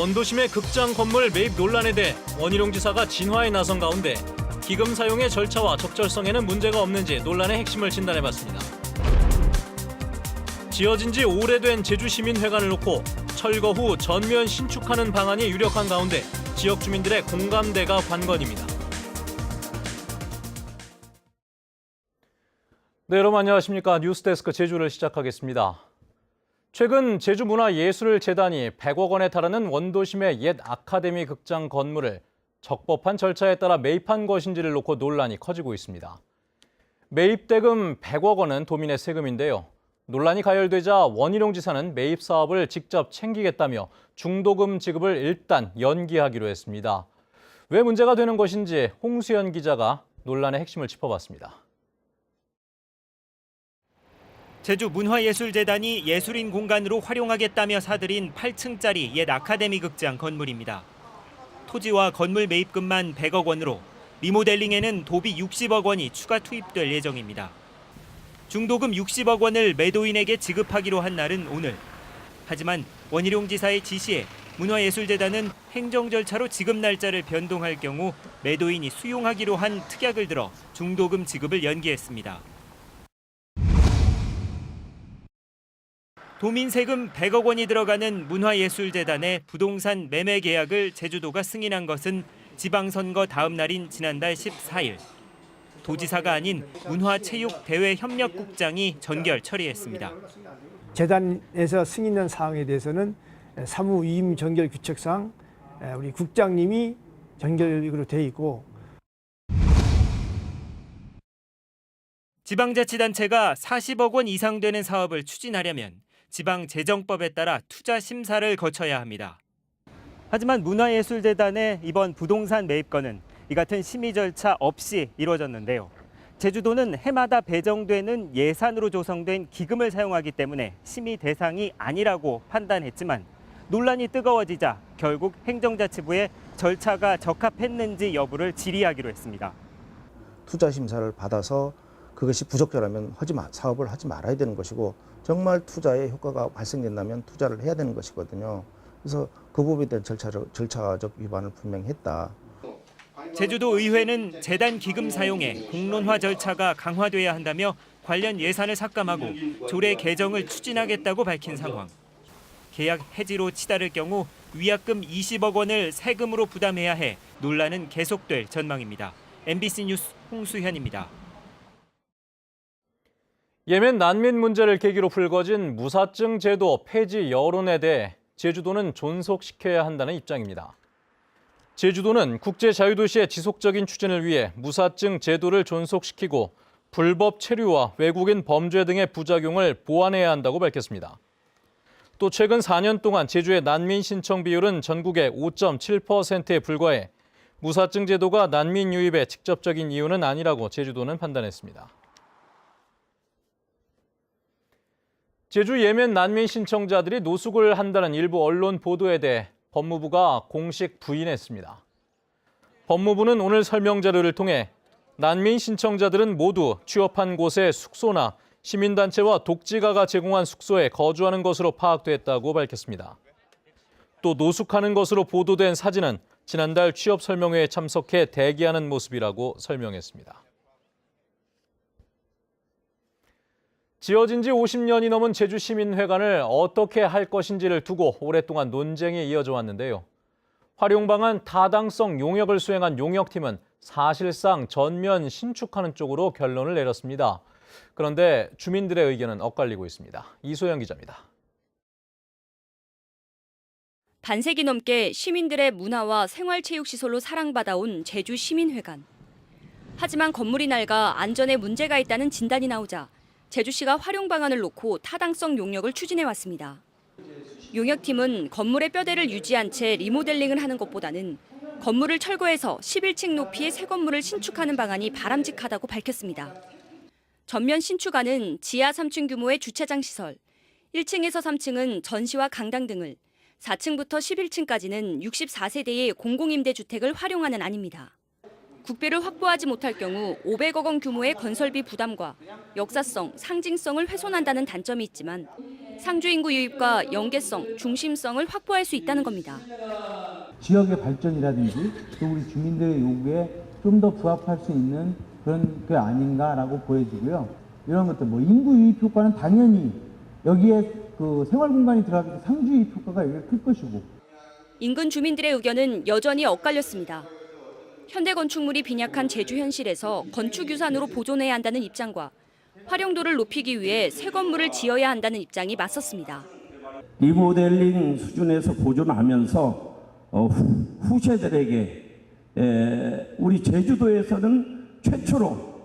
원도심의 극장 건물 매입 논란에 대해 원희룡 지사가 진화에 나선 가운데 기금 사용의 절차와 적절성에는 문제가 없는지 논란의 핵심을 진단해봤습니다. 지어진 지 오래된 제주시민회관을 놓고 철거 후 전면 신축하는 방안이 유력한 가운데 지역 주민들의 공감대가 관건입니다. 네, 여러분 안녕하십니까. 뉴스데스크 제주를 시작하겠습니다. 최근 제주문화예술재단이 100억 원에 달하는 원도심의 옛 아카데미 극장 건물을 적법한 절차에 따라 매입한 것인지를 놓고 논란이 커지고 있습니다. 매입 대금 100억 원은 도민의 세금인데요. 논란이 가열되자 원희룡 지사는 매입 사업을 직접 챙기겠다며 중도금 지급을 일단 연기하기로 했습니다. 왜 문제가 되는 것인지 홍수연 기자가 논란의 핵심을 짚어봤습니다. 제주문화예술재단이 예술인 공간으로 활용하겠다며 사들인 8층짜리 옛 아카데미 극장 건물입니다. 토지와 건물 매입금만 100억 원으로 리모델링에는 도비 60억 원이 추가 투입될 예정입니다. 중도금 60억 원을 매도인에게 지급하기로 한 날은 오늘. 하지만 원희룡 지사의 지시에 문화예술재단은 행정 절차로 지급 날짜를 변동할 경우 매도인이 수용하기로 한 특약을 들어 중도금 지급을 연기했습니다. 도민 세금 100억 원이 들어가는 문화예술재단의 부동산 매매 계약을 제주도가 승인한 것은 지방선거 다음 날인 지난달 14일. 도지사가 아닌 문화체육대외협력국장이 전결 처리했습니다. 재단에서 승인한 사항에 대해서는 사무위임 전결 규칙상 우리 국장님이 전결으로 돼 있고, 지방자치단체가 40억 원 이상 되는 사업을 추진하려면 지방재정법에 따라 투자 심사를 거쳐야 합니다. 하지만 문화예술재단의 이번 부동산 매입건은 이 같은 심의 절차 없이 이루어졌는데요. 제주도는 해마다 배정되는 예산으로 조성된 기금을 사용하기 때문에 심의 대상이 아니라고 판단했지만 논란이 뜨거워지자 결국 행정자치부에 절차가 적합했는지 여부를 질의하기로 했습니다. 투자 심사를 받아서 그것이 부적절하면 사업을 하지 말아야 되는 것이고, 정말 투자에 효과가 발생된다면 투자를 해야 되는 것이거든요. 그래서 그 부분에 대한 절차적 위반을 분명히 했다. 제주도 의회는 재단 기금 사용에 공론화 절차가 강화돼야 한다며 관련 예산을 삭감하고 조례 개정을 추진하겠다고 밝힌 상황. 계약 해지로 치달을 경우 위약금 20억 원을 세금으로 부담해야 해 논란은 계속될 전망입니다. MBC 뉴스 홍수현입니다. 예멘 난민 문제를 계기로 불거진 무사증 제도 폐지 여론에 대해 제주도는 존속시켜야 한다는 입장입니다. 제주도는 국제자유도시의 지속적인 추진을 위해 무사증 제도를 존속시키고 불법 체류와 외국인 범죄 등의 부작용을 보완해야 한다고 밝혔습니다. 또 최근 4년 동안 제주의 난민 신청 비율은 전국의 5.7%에 불과해 무사증 제도가 난민 유입의 직접적인 이유는 아니라고 제주도는 판단했습니다. 제주 예멘 난민 신청자들이 노숙을 한다는 일부 언론 보도에 대해 법무부가 공식 부인했습니다. 법무부는 오늘 설명 자료를 통해 난민 신청자들은 모두 취업한 곳의 숙소나 시민단체와 독지가가 제공한 숙소에 거주하는 것으로 파악됐다고 밝혔습니다. 또 노숙하는 것으로 보도된 사진은 지난달 취업 설명회에 참석해 대기하는 모습이라고 설명했습니다. 지어진 지 50년이 넘은 제주시민회관을 어떻게 할 것인지를 두고 오랫동안 논쟁이 이어져 왔는데요. 활용 방안 타당성 용역을 수행한 용역팀은 사실상 전면 신축하는 쪽으로 결론을 내렸습니다. 그런데 주민들의 의견은 엇갈리고 있습니다. 이소영 기자입니다. 반세기 넘게 시민들의 문화와 생활체육시설로 사랑받아온 제주시민회관. 하지만 건물이 낡아 안전에 문제가 있다는 진단이 나오자 제주시가 활용 방안을 놓고 타당성 용역을 추진해왔습니다. 용역팀은 건물의 뼈대를 유지한 채 리모델링을 하는 것보다는 건물을 철거해서 11층 높이의 새 건물을 신축하는 방안이 바람직하다고 밝혔습니다. 전면 신축안은 지하 3층 규모의 주차장 시설, 1층에서 3층은 전시와 강당 등을, 4층부터 11층까지는 64세대의 공공임대주택을 활용하는 안입니다. 국비를 확보하지 못할 경우 500억 원 규모의 건설비 부담과 역사성, 상징성을 훼손한다는 단점이 있지만 상주 인구 유입과 연계성, 중심성을 확보할 수 있다는 겁니다. 지역의 발전이라든지 또 우리 주민들의 요구에 좀 더 부합할 수 있는 그런 게 아닌가라고 보여지고요. 이런 것들 뭐 인구 유입 효과는 당연히 여기에 그 생활 공간이 들어가기 때문에 상주 유입 효과가 여기가 클 것이고. 인근 주민들의 의견은 여전히 엇갈렸습니다. 현대 건축물이 빈약한 제주 현실에서 건축 유산으로 보존해야 한다는 입장과 활용도를 높이기 위해 새 건물을 지어야 한다는 입장이 맞섰습니다. 리모델링 수준에서 보존하면서 후세들에게 우리 제주도에서는 최초로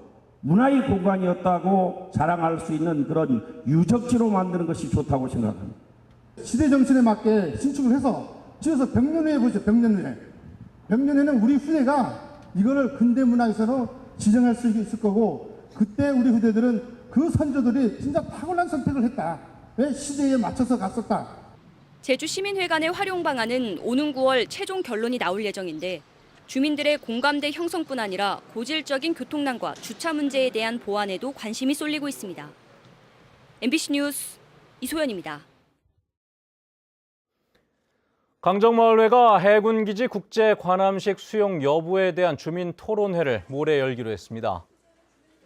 문화의 공간이었다고 자랑할 수 있는 그런 유적지로 만드는 것이 좋다고 생각합니다. 시대 정신에 맞게 신축을 해서 지어서 100년 후에 보죠. 100년 후에. 100년 후에는 우리 후대가 이거를 근대 문화유산으로 지정할 수 있을 거고 그때 우리 후대들은 그 선조들이 진짜 탁월한 선택을 했다. 왜 시대에 맞춰서 갔었다. 제주시민회관의 활용 방안은 오는 9월 최종 결론이 나올 예정인데 주민들의 공감대 형성뿐 아니라 고질적인 교통난과 주차 문제에 대한 보완에도 관심이 쏠리고 있습니다. MBC 뉴스 이소연입니다. 강정마을회가 해군기지 국제 관함식 수용 여부에 대한 주민 토론회를 모레 열기로 했습니다.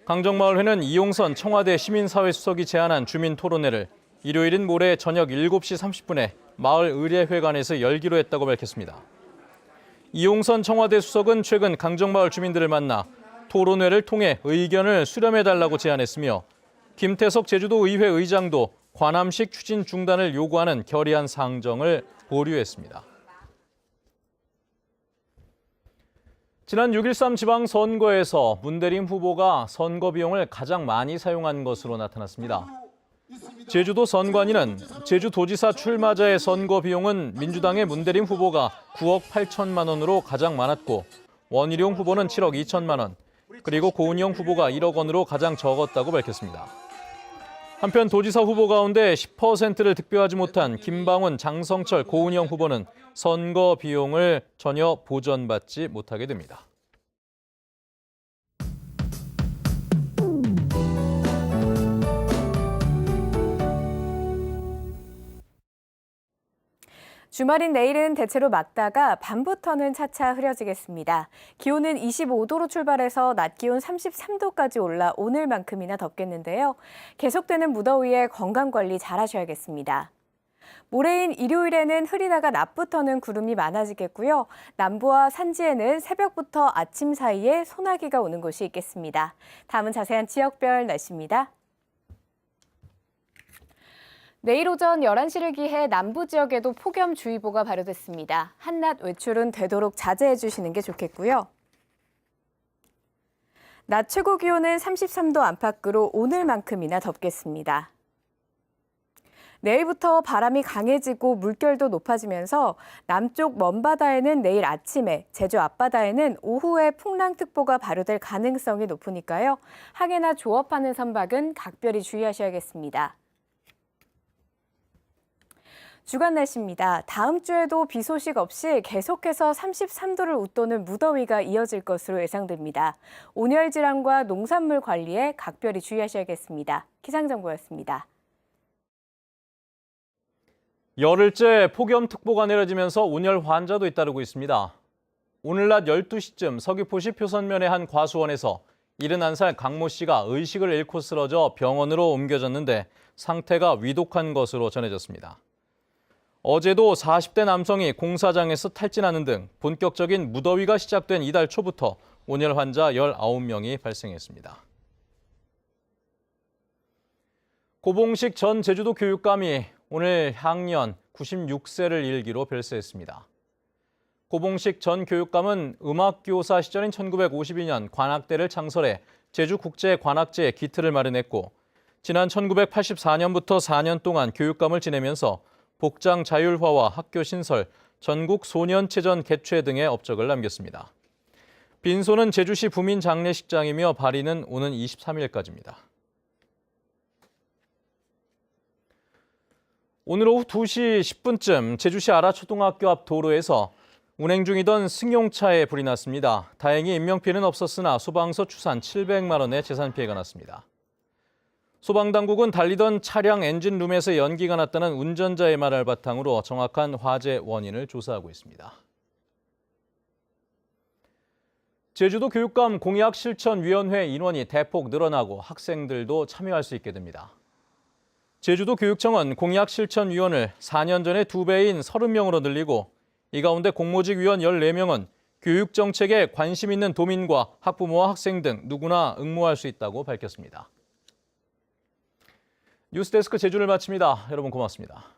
강정마을회는 이용선 청와대 시민사회 수석이 제안한 주민 토론회를 일요일인 모레 저녁 7시 30분에 마을 의례회관에서 열기로 했다고 밝혔습니다. 이용선 청와대 수석은 최근 강정마을 주민들을 만나 토론회를 통해 의견을 수렴해달라고 제안했으며 김태석 제주도의회 의장도 관함식 추진 중단을 요구하는 결의안 상정을 보류했습니다. 지난 6.13 지방선거에서 문대림 후보가 선거 비용을 가장 많이 사용한 것으로 나타났습니다. 제주도 선관위는 제주도지사 출마자의 선거 비용은 민주당의 문대림 후보가 9억 8천만 원으로 가장 많았고 원희룡 후보는 7억 2천만 원, 그리고 고은영 후보가 1억 원으로 가장 적었다고 밝혔습니다. 한편 도지사 후보 가운데 10%를 득표하지 못한 김방훈, 장성철, 고은영 후보는 선거 비용을 전혀 보전받지 못하게 됩니다. 주말인 내일은 대체로 맑다가 밤부터는 차차 흐려지겠습니다. 기온은 25도로 출발해서 낮 기온 33도까지 올라 오늘만큼이나 덥겠는데요. 계속되는 무더위에 건강관리 잘 하셔야겠습니다. 모레인 일요일에는 흐리다가 낮부터는 구름이 많아지겠고요. 남부와 산지에는 새벽부터 아침 사이에 소나기가 오는 곳이 있겠습니다. 다음은 자세한 지역별 날씨입니다. 내일 오전 11시를 기해 남부 지역에도 폭염주의보가 발효됐습니다. 한낮 외출은 되도록 자제해 주시는 게 좋겠고요. 낮 최고 기온은 33도 안팎으로 오늘만큼이나 덥겠습니다. 내일부터 바람이 강해지고 물결도 높아지면서 남쪽 먼바다에는 내일 아침에, 제주 앞바다에는 오후에 풍랑특보가 발효될 가능성이 높으니까요. 항해나 조업하는 선박은 각별히 주의하셔야겠습니다. 주간 날씨입니다. 다음 주에도 비 소식 없이 계속해서 33도를 웃도는 무더위가 이어질 것으로 예상됩니다. 온열 질환과 농산물 관리에 각별히 주의하셔야겠습니다. 기상정보였습니다. 열흘째 폭염특보가 내려지면서 온열 환자도 잇따르고 있습니다. 오늘 낮 12시쯤 서귀포시 표선면의 한 과수원에서 71살 강모 씨가 의식을 잃고 쓰러져 병원으로 옮겨졌는데 상태가 위독한 것으로 전해졌습니다. 어제도 40대 남성이 공사장에서 탈진하는 등 본격적인 무더위가 시작된 이달 초부터 온열 환자 19명이 발생했습니다. 고봉식 전 제주도 교육감이 오늘 향년 96세를 일기로 별세했습니다. 고봉식 전 교육감은 음악교사 시절인 1952년 관악대를 창설해 제주국제관악제에 기틀을 마련했고 지난 1984년부터 4년 동안 교육감을 지내면서 복장 자율화와 학교 신설, 전국 소년체전 개최 등의 업적을 남겼습니다. 빈소는 제주시 부민장례식장이며 발인은 오는 23일까지입니다. 오늘 오후 2시 10분쯤 제주시 아라초등학교 앞 도로에서 운행 중이던 승용차에 불이 났습니다. 다행히 인명피해는 없었으나 소방서 추산 700만 원의 재산 피해가 났습니다. 소방당국은 달리던 차량 엔진룸에서 연기가 났다는 운전자의 말을 바탕으로 정확한 화재 원인을 조사하고 있습니다. 제주도 교육감 공약실천위원회 인원이 대폭 늘어나고 학생들도 참여할 수 있게 됩니다. 제주도 교육청은 공약실천위원을 4년 전에 2배인 30명으로 늘리고 이 가운데 공모직위원 14명은 교육정책에 관심 있는 도민과 학부모와 학생 등 누구나 응모할 수 있다고 밝혔습니다. 뉴스데스크 제주를 마칩니다. 여러분 고맙습니다.